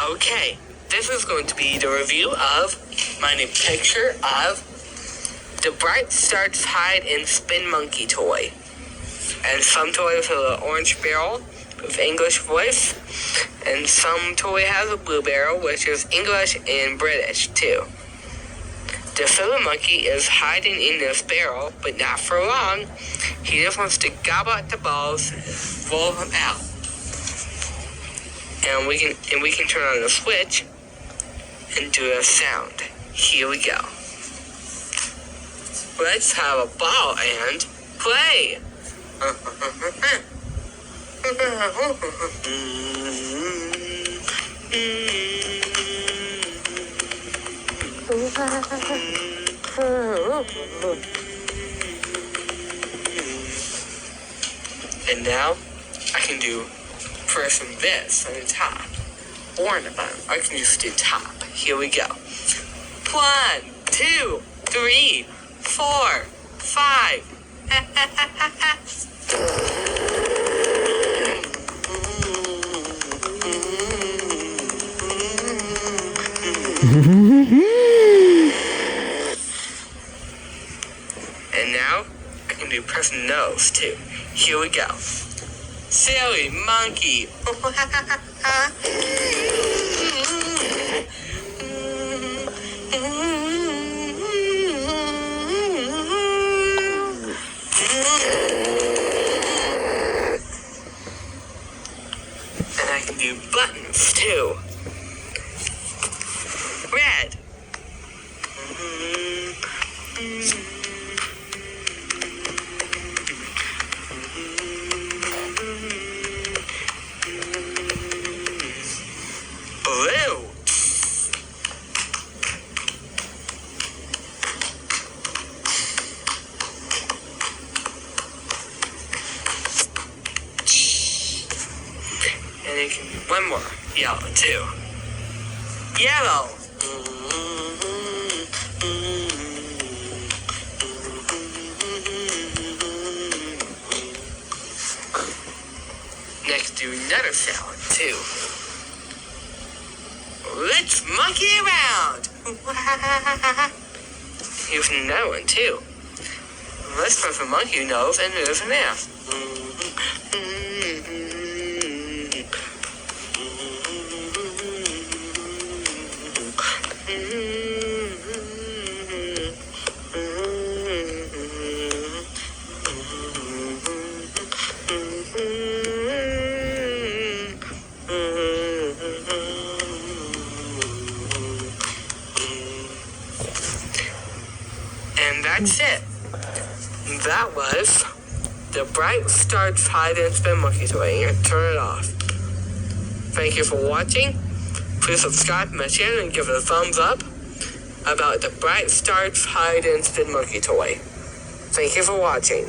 Okay, this is going to be the review of my new picture of the Bright Starts Hide and Spin Monkey toy. And some toys have an orange barrel with English voice, and some toy has a blue barrel, which is English and British too. The silver monkey is hiding in this barrel, but not for long. He just wants to gobble at the balls and roll them out. And we can turn on the switch and do a sound. Here we go. Let's have a ball and play. And now I can do pressing this on the top or on the bottom. I can just do top. Here we go. 1, 2, 3, 4, 5. And now I can do pressing nose too. Here we go. Silly monkey. And I can do buttons too. Red. Blue. And it can one more. Yellow too. Yellow. Next, do another sound too. Let's monkey around. Here's another one too. Let's press a monkey nose and there's an ass. And that's it. That was the Bright Starts Hide and Spin Monkey toy. And turn it off. Thank you for watching. Please subscribe to my channel and give it a thumbs up about the Bright Starts Hide and Spin Monkey toy. Thank you for watching.